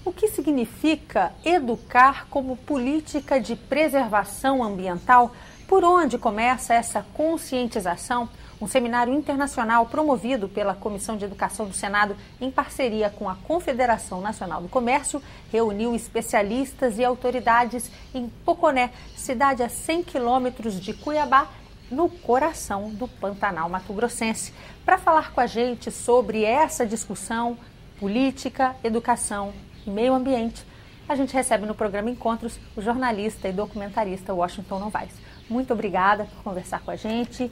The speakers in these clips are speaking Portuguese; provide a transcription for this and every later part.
O que significa educar como política de preservação ambiental? Por onde começa essa conscientização? Um seminário internacional promovido pela Comissão de Educação do Senado, em parceria com a Confederação Nacional do Comércio, reuniu especialistas e autoridades em Poconé, cidade a 100 quilômetros de Cuiabá, no coração do Pantanal mato-grossense. Para falar com a gente sobre essa discussão, política, educação e meio ambiente, a gente recebe no programa Encontros o jornalista e documentarista Washington Novaes. Muito obrigada por conversar com a gente.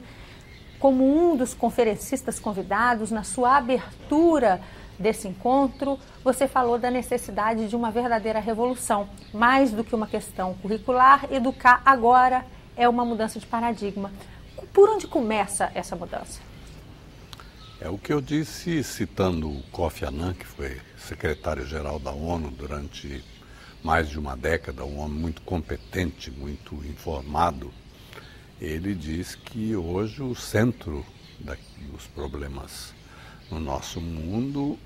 Como um dos conferencistas convidados, na sua abertura desse encontro, você falou da necessidade de uma verdadeira revolução. Mais do que uma questão curricular, educar agora é uma mudança de paradigma. Por onde começa essa mudança? É o que eu disse citando o Kofi Annan, que foi secretário-geral da ONU durante mais de uma década, um homem muito competente, muito informado. Ele diz que hoje o centro dos problemas no nosso mundo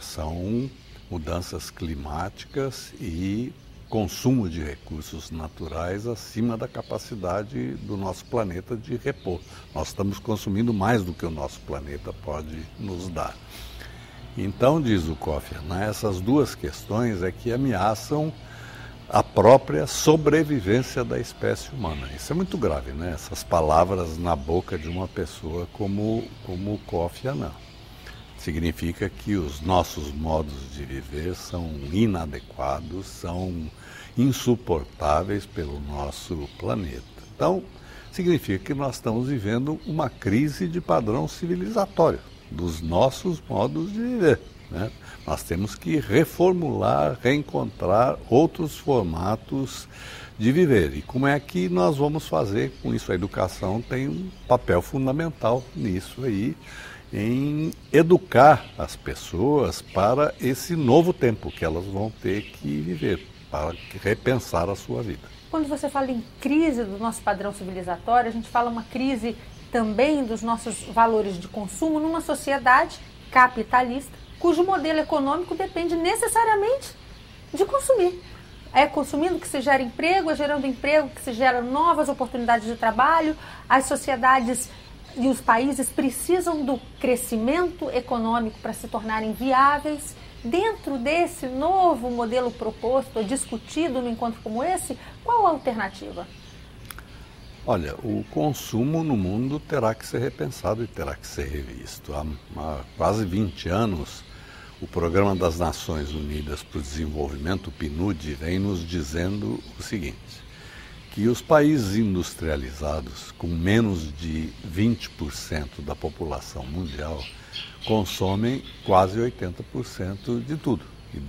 são mudanças climáticas e consumo de recursos naturais acima da capacidade do nosso planeta de repor. Nós estamos consumindo mais do que o nosso planeta pode nos dar. Então, diz o Kofi Annan, essas duas questões é que ameaçam a própria sobrevivência da espécie humana. Isso é muito grave, né? Essas palavras na boca de uma pessoa como o Kofi Annan. Significa que os nossos modos de viver são inadequados, são insuportáveis pelo nosso planeta. Então, significa que nós estamos vivendo uma crise de padrão civilizatório dos nossos modos de viver, né? Nós temos que reformular, reencontrar outros formatos de viver. E como é que nós vamos fazer com isso? A educação tem um papel fundamental nisso aí, em educar as pessoas para esse novo tempo que elas vão ter que viver, para repensar a sua vida. Quando você fala em crise do nosso padrão civilizatório, a gente fala uma crise também dos nossos valores de consumo numa sociedade capitalista, cujo modelo econômico depende necessariamente de consumir. É consumindo que se gera emprego, é gerando emprego que se gera novas oportunidades de trabalho. As sociedades e os países precisam do crescimento econômico para se tornarem viáveis. Dentro desse novo modelo proposto, discutido no encontro como esse, qual a alternativa? Olha, o consumo no mundo terá que ser repensado e terá que ser revisto. Há quase 20 anos, o Programa das Nações Unidas para o Desenvolvimento, o PNUD, vem nos dizendo o seguinte, que os países industrializados, com menos de 20% da população mundial, consomem quase 80% de tudo, e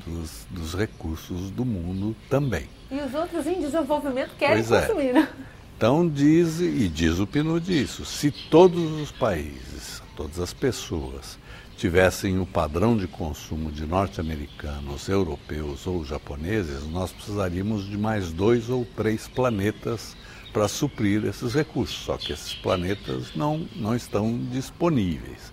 dos recursos do mundo também. E os outros em desenvolvimento querem consumir, né? Então diz o PNUD isso, se todos os países, todas as pessoas tivessem o padrão de consumo de norte-americanos, europeus ou japoneses, nós precisaríamos de mais 2 ou 3 planetas para suprir esses recursos, só que esses planetas não estão disponíveis.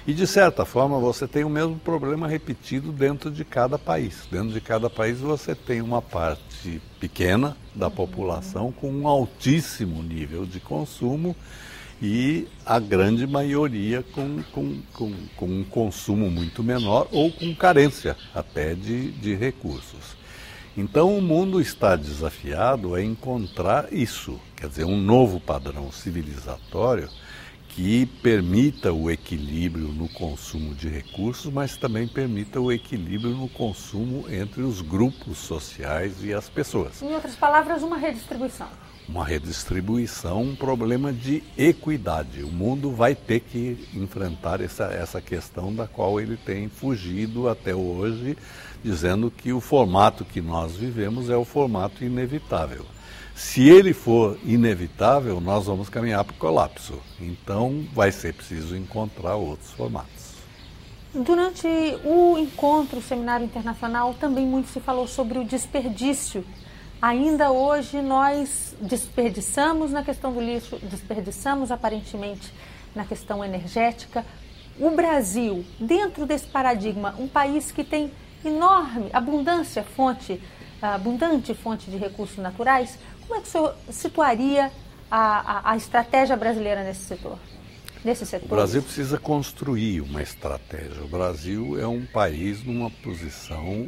E, de certa forma, você tem o mesmo problema repetido dentro de cada país. Dentro de cada país você tem uma parte pequena da população com um altíssimo nível de consumo e a grande maioria com um consumo muito menor ou com carência até de recursos. Então o mundo está desafiado a encontrar isso, quer dizer, um novo padrão civilizatório que permita o equilíbrio no consumo de recursos, mas também permita o equilíbrio no consumo entre os grupos sociais e as pessoas. Em outras palavras, uma redistribuição. Uma redistribuição, um problema de equidade. O mundo vai ter que enfrentar essa questão da qual ele tem fugido até hoje, dizendo que o formato que nós vivemos é o formato inevitável. Se ele for inevitável, nós vamos caminhar para o colapso. Então, vai ser preciso encontrar outros formatos. Durante o encontro, o seminário internacional, também muito se falou sobre o desperdício. Ainda hoje nós desperdiçamos na questão do lixo, desperdiçamos aparentemente na questão energética. O Brasil, dentro desse paradigma, um país que tem enorme, abundante fonte de recursos naturais, como é que o senhor situaria a estratégia brasileira nesse setor? O Brasil precisa construir uma estratégia. O Brasil é um país numa posição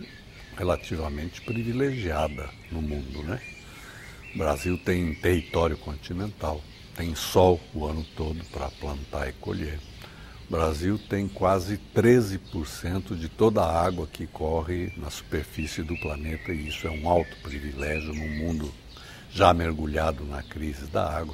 relativamente privilegiada no mundo, né? O Brasil tem território continental, tem sol o ano todo para plantar e colher. O Brasil tem quase 13% de toda a água que corre na superfície do planeta, e isso é um alto privilégio num mundo já mergulhado na crise da água.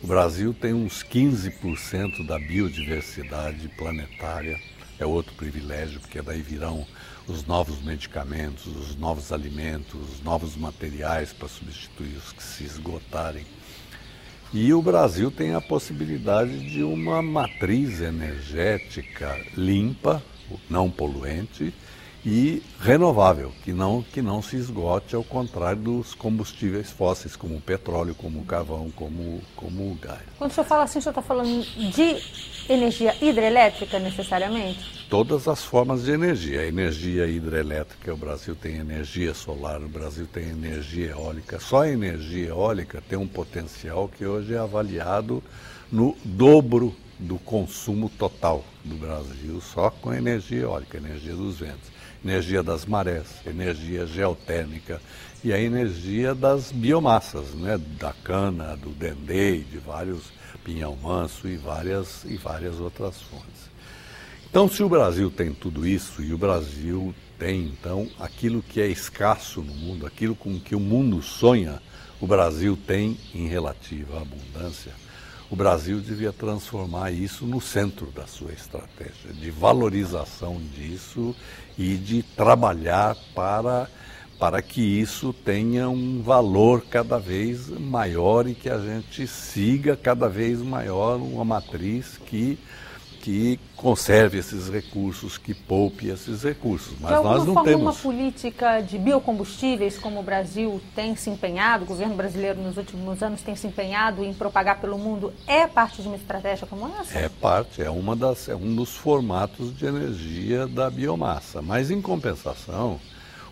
O Brasil tem uns 15% da biodiversidade planetária, é outro privilégio, porque daí virão os novos medicamentos, os novos alimentos, os novos materiais para substituir os que se esgotarem. E o Brasil tem a possibilidade de uma matriz energética limpa, não poluente e renovável, que não se esgote, ao contrário dos combustíveis fósseis, como o petróleo, como o carvão, como o gás. Quando o senhor fala assim, o senhor está falando de energia hidrelétrica necessariamente? Todas as formas de energia. A energia hidrelétrica, o Brasil tem energia solar, o Brasil tem energia eólica. Só a energia eólica tem um potencial que hoje é avaliado no dobro do consumo total do Brasil, só com a energia eólica, energia dos ventos, energia das marés, energia geotérmica e a energia das biomassas, né, da cana, do dendê, de vários pinhão manso e várias outras fontes. Então, se o Brasil tem tudo isso, e o Brasil tem, então, aquilo que é escasso no mundo, aquilo com que o mundo sonha, o Brasil tem em relativa abundância, o Brasil devia transformar isso no centro da sua estratégia, de valorização disso e de trabalhar para que isso tenha um valor cada vez maior e que a gente siga cada vez maior uma matriz que conserve esses recursos, que poupe esses recursos. Mas nós não temos uma política de biocombustíveis, como o Brasil tem se empenhado, o governo brasileiro nos últimos anos tem se empenhado em propagar pelo mundo, é parte de uma estratégia como essa? É parte, é um dos formatos de energia da biomassa. Mas, em compensação,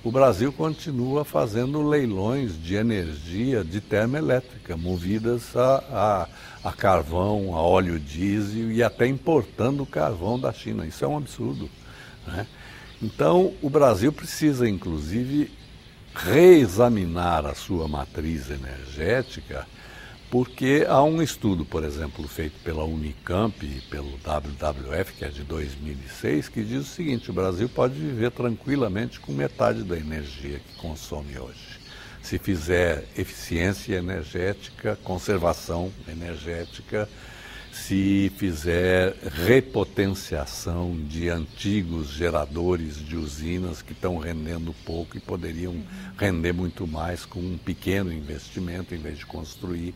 o Brasil continua fazendo leilões de energia de termoelétrica, movidas a carvão, a óleo diesel e até importando carvão da China. Isso é um absurdo, né? Então, o Brasil precisa, inclusive, reexaminar a sua matriz energética, porque há um estudo, por exemplo, feito pela Unicamp e pelo WWF, que é de 2006, que diz o seguinte: o Brasil pode viver tranquilamente com metade da energia que consome hoje, se fizer eficiência energética, conservação energética, se fizer repotenciação de antigos geradores de usinas que estão rendendo pouco e poderiam render muito mais com um pequeno investimento, em vez de construir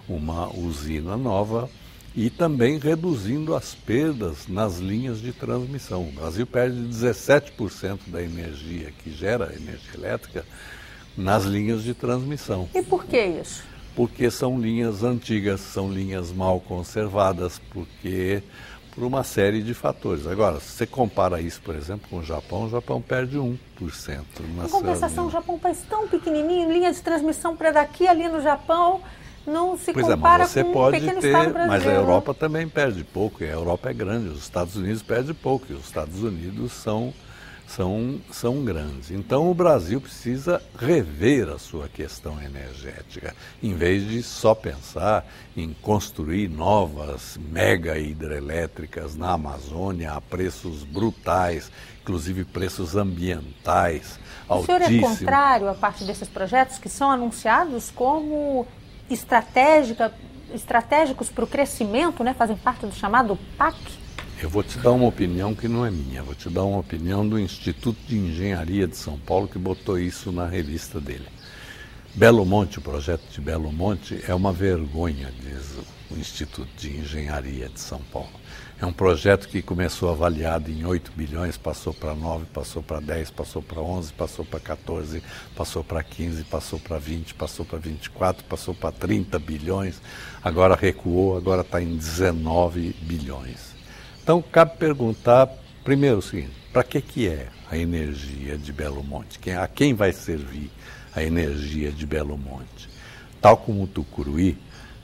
uma usina nova, e também reduzindo as perdas nas linhas de transmissão. O Brasil perde 17% da energia que gera energia elétrica nas linhas de transmissão. E por que isso? Porque são linhas antigas, são linhas mal conservadas, por uma série de fatores. Agora, se você compara isso, por exemplo, com o Japão perde 1%. Em compensação, o Japão é um país tão pequenininho, linha de transmissão para daqui, ali no Japão, não se compara com um pequeno estado brasileiro. Mas a Europa também perde pouco, e a Europa é grande, os Estados Unidos perdem pouco, e os Estados Unidos são grandes. Então o Brasil precisa rever a sua questão energética, em vez de só pensar em construir novas mega hidrelétricas na Amazônia a preços brutais, inclusive preços ambientais altíssimos. O senhor é contrário a parte desses projetos que são anunciados como estratégicos para o crescimento, né? Fazem parte do chamado PAC? Eu vou te dar uma opinião que não é minha, vou te dar uma opinião do Instituto de Engenharia de São Paulo, que botou isso na revista dele. Belo Monte, o projeto de Belo Monte, é uma vergonha, diz o Instituto de Engenharia de São Paulo. É um projeto que começou avaliado em 8 bilhões, passou para 9, passou para 10, passou para 11, passou para 14, passou para 15, passou para 20, passou para 24, passou para 30 bilhões, agora recuou, agora está em 19 bilhões. Então, cabe perguntar, primeiro, o seguinte: para que é a energia de Belo Monte? A quem vai servir a energia de Belo Monte? Tal como o Tucuruí,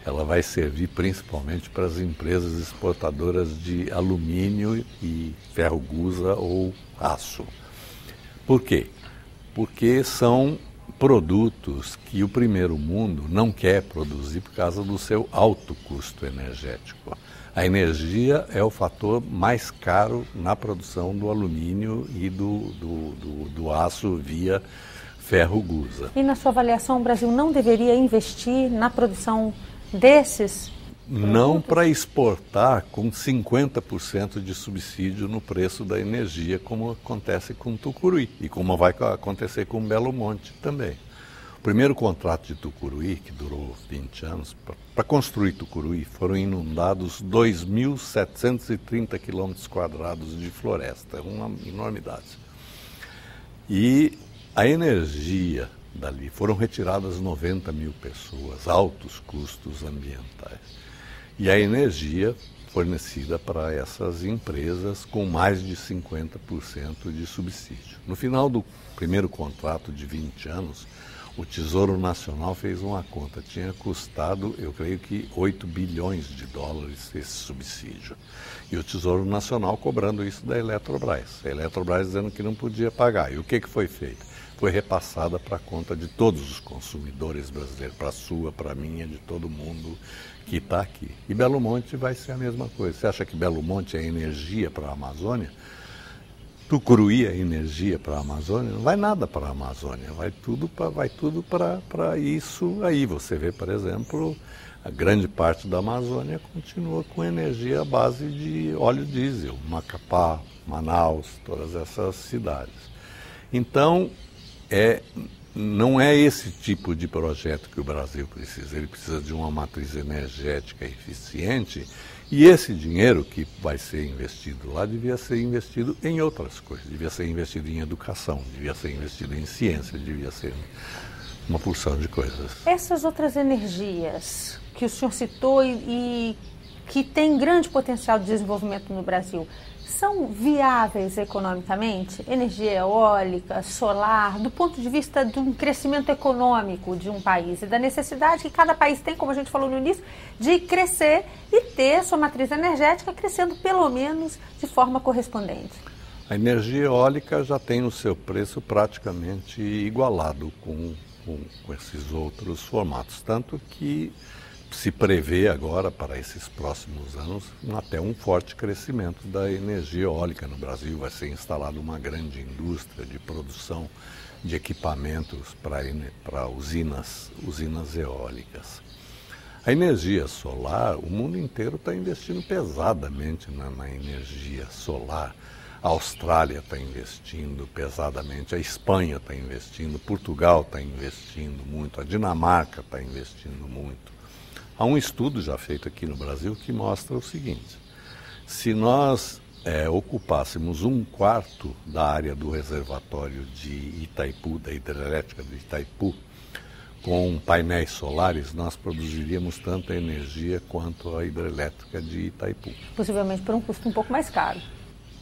ela vai servir principalmente para as empresas exportadoras de alumínio e ferro-gusa ou aço. Por quê? Porque são produtos que o primeiro mundo não quer produzir por causa do seu alto custo energético. A energia é o fator mais caro na produção do alumínio e do aço via ferro-gusa. E na sua avaliação, o Brasil não deveria investir na produção desses produtos? Não para exportar com 50% de subsídio no preço da energia, como acontece com Tucuruí e como vai acontecer com Belo Monte também. O primeiro contrato de Tucuruí, que durou 20 anos, para construir Tucuruí, foram inundados 2.730 quilômetros quadrados de floresta, uma enormidade. E a energia dali, foram retiradas 90 mil pessoas, altos custos ambientais. E a energia fornecida para essas empresas com mais de 50% de subsídio. No final do primeiro contrato de 20 anos, o Tesouro Nacional fez uma conta, tinha custado, eu creio que 8 bilhões de dólares esse subsídio. E o Tesouro Nacional cobrando isso da Eletrobras. A Eletrobras dizendo que não podia pagar. E o que foi feito? Foi repassada para a conta de todos os consumidores brasileiros, para a sua, para a minha, de todo mundo que está aqui. E Belo Monte vai ser a mesma coisa. Você acha que Belo Monte é energia para a Amazônia? Tucuruí é energia para a Amazônia? Não vai nada para a Amazônia, vai tudo para isso aí. Você vê, por exemplo, a grande parte da Amazônia continua com energia à base de óleo diesel, Macapá, Manaus, todas essas cidades. Então, não é esse tipo de projeto que o Brasil precisa. Ele precisa de uma matriz energética eficiente e esse dinheiro que vai ser investido lá devia ser investido em outras coisas. Devia ser investido em educação, devia ser investido em ciência, devia ser uma porção de coisas. Essas outras energias que o senhor citou e que têm grande potencial de desenvolvimento no Brasil, são viáveis economicamente? Energia eólica, solar, do ponto de vista de um crescimento econômico de um país e da necessidade que cada país tem, como a gente falou no início, de crescer e ter sua matriz energética crescendo pelo menos de forma correspondente. A energia eólica já tem o seu preço praticamente igualado com esses outros formatos, tanto que se prevê agora, para esses próximos anos, até um forte crescimento da energia eólica no Brasil. Vai ser instalada uma grande indústria de produção de equipamentos para usinas eólicas. A energia solar, o mundo inteiro está investindo pesadamente na energia solar. A Austrália está investindo pesadamente, a Espanha está investindo, Portugal está investindo muito, a Dinamarca está investindo muito. Há um estudo já feito aqui no Brasil que mostra o seguinte: se nós ocupássemos 1/4 da área do reservatório de Itaipu, da hidrelétrica de Itaipu, com painéis solares, nós produziríamos tanta energia quanto a hidrelétrica de Itaipu. Possivelmente por um custo um pouco mais caro.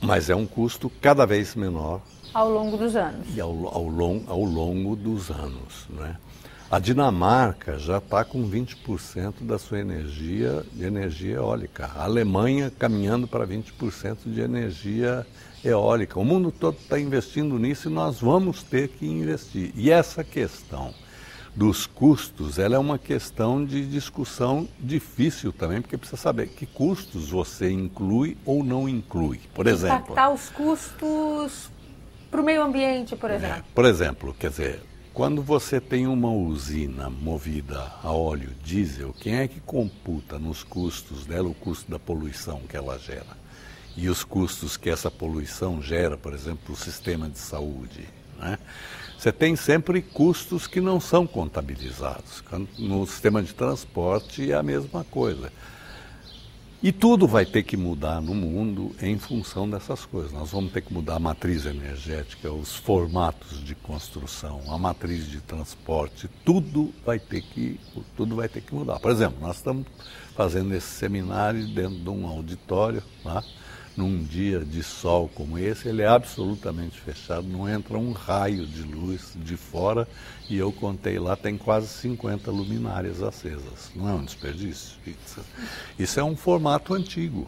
Mas é um custo cada vez menor ao longo dos anos. E ao longo dos anos, né? A Dinamarca já está com 20% da sua energia de energia eólica. A Alemanha caminhando para 20% de energia eólica. O mundo todo está investindo nisso e nós vamos ter que investir. E essa questão dos custos, ela é uma questão de discussão difícil também, porque precisa saber que custos você inclui ou não inclui. Por exemplo, impactar os custos para o meio ambiente, por exemplo. Por exemplo, quer dizer, quando você tem uma usina movida a óleo diesel, quem é que computa nos custos dela o custo da poluição que ela gera? E os custos que essa poluição gera, por exemplo, para o sistema de saúde, né? Você tem sempre custos que não são contabilizados. No sistema de transporte é a mesma coisa. E tudo vai ter que mudar no mundo em função dessas coisas. Nós vamos ter que mudar a matriz energética, os formatos de construção, a matriz de transporte, tudo vai ter que mudar. Por exemplo, nós estamos fazendo esse seminário dentro de um auditório, né, num dia de sol como esse, ele é absolutamente fechado, não entra um raio de luz de fora, e eu contei lá, tem quase 50 luminárias acesas. Não é um desperdício? Isso é um formato antigo.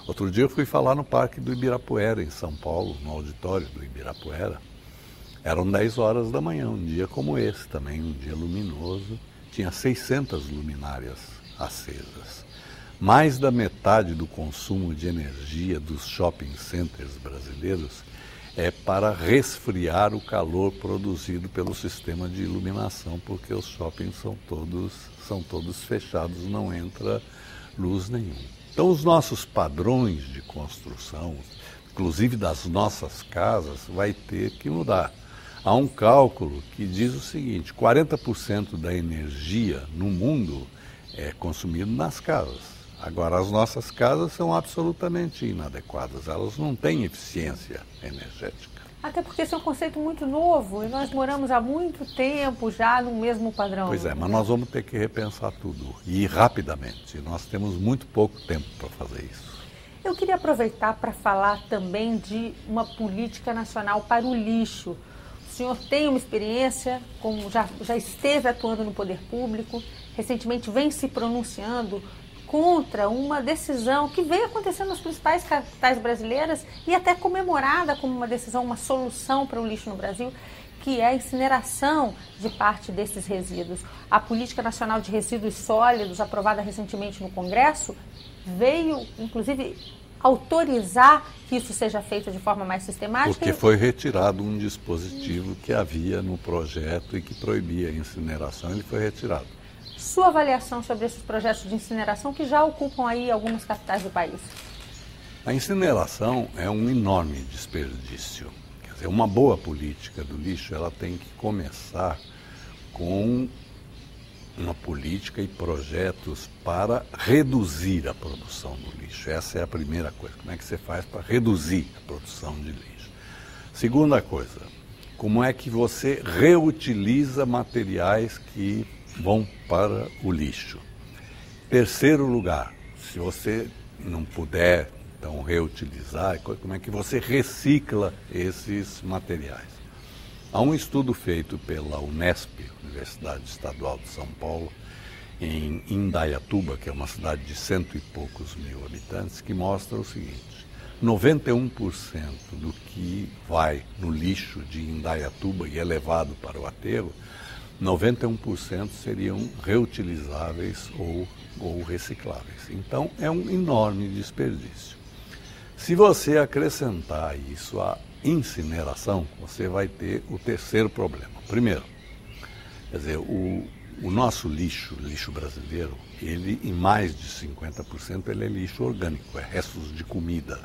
Outro dia eu fui falar no Parque do Ibirapuera, em São Paulo, no auditório do Ibirapuera. Eram 10 horas da manhã, um dia como esse também, um dia luminoso. Tinha 600 luminárias acesas. Mais da metade do consumo de energia dos shopping centers brasileiros é para resfriar o calor produzido pelo sistema de iluminação, porque os shoppings são todos fechados, não entra luz nenhuma. Então os nossos padrões de construção, inclusive das nossas casas, vai ter que mudar. Há um cálculo que diz o seguinte: 40% da energia no mundo é consumido nas casas. Agora, as nossas casas são absolutamente inadequadas, elas não têm eficiência energética. Até porque esse é um conceito muito novo e nós moramos há muito tempo já no mesmo padrão. Pois é, mas nós vamos ter que repensar tudo e rapidamente. Nós temos muito pouco tempo para fazer isso. Eu queria aproveitar para falar também de uma política nacional para o lixo. O senhor tem uma experiência, como já esteve atuando no poder público, recentemente vem se pronunciando contra uma decisão que vem acontecendo nas principais capitais brasileiras e até comemorada como uma decisão, uma solução para o lixo no Brasil, que é a incineração de parte desses resíduos. A Política Nacional de Resíduos Sólidos, aprovada recentemente no Congresso, veio, inclusive, autorizar que isso seja feito de forma mais sistemática. Porque foi retirado um dispositivo que havia no projeto e que proibia a incineração, ele foi retirado. Sua avaliação sobre esses projetos de incineração que já ocupam aí algumas capitais do país? A incineração é um enorme desperdício. Quer dizer, uma boa política do lixo, ela tem que começar com uma política e projetos para reduzir a produção do lixo. Essa é a primeira coisa. Como é que você faz para reduzir a produção de lixo? Segunda coisa, como é que você reutiliza materiais que vão para o lixo? Terceiro lugar, se você não puder então reutilizar, como é que você recicla esses materiais? Há um estudo feito pela Unesp, Universidade Estadual de São Paulo, em Indaiatuba, que é uma cidade de 100 e poucos mil habitantes, que mostra o seguinte: 91% do que vai no lixo de Indaiatuba e é levado para o aterro, 91% seriam reutilizáveis ou recicláveis. Então, é um enorme desperdício. Se você acrescentar isso à incineração, você vai ter o terceiro problema. Primeiro, quer dizer, o nosso lixo brasileiro, ele em mais de 50% ele é lixo orgânico, é restos de comida.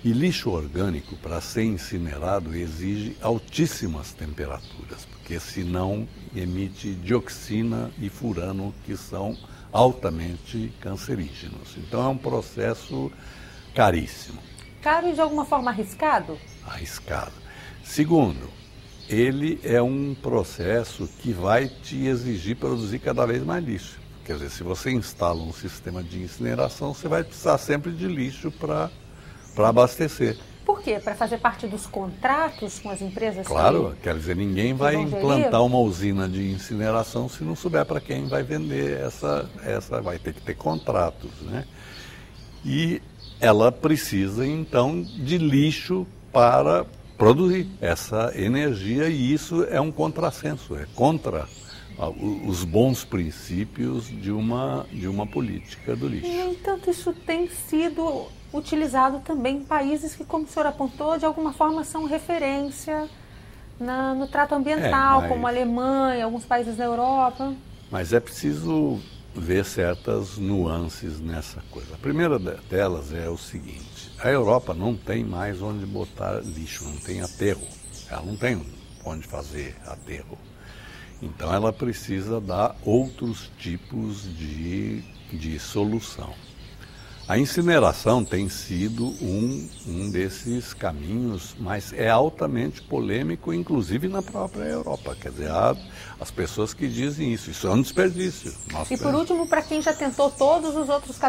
E lixo orgânico, para ser incinerado, exige altíssimas temperaturas, porque senão emite dioxina e furano, que são altamente cancerígenos. Então é um processo caríssimo. Caro e de alguma forma arriscado? Arriscado. Segundo, ele é um processo que vai te exigir produzir cada vez mais lixo. Quer dizer, se você instala um sistema de incineração, você vai precisar sempre de lixo para abastecer. Por quê? Para fazer parte dos contratos com as empresas? Claro, quer dizer, ninguém vai implantar uma usina de incineração se não souber para quem vai vender essa vai ter que ter contratos, né? E ela precisa, então, de lixo para produzir essa energia, e isso é um contrassenso, é contra os bons princípios de uma política do lixo. No entanto, isso tem sido utilizado também em países que, como o senhor apontou, de alguma forma são referência no trato ambiental, como a Alemanha, alguns países da Europa. Mas é preciso ver certas nuances nessa coisa. A primeira delas é o seguinte: a Europa não tem mais onde botar lixo, não tem aterro. Ela não tem onde fazer aterro. Então ela precisa dar outros tipos de solução. A incineração tem sido um desses caminhos, mas é altamente polêmico, inclusive na própria Europa. Quer dizer, há as pessoas que dizem isso é um desperdício. E por último, para quem já tentou todos os outros caminhos,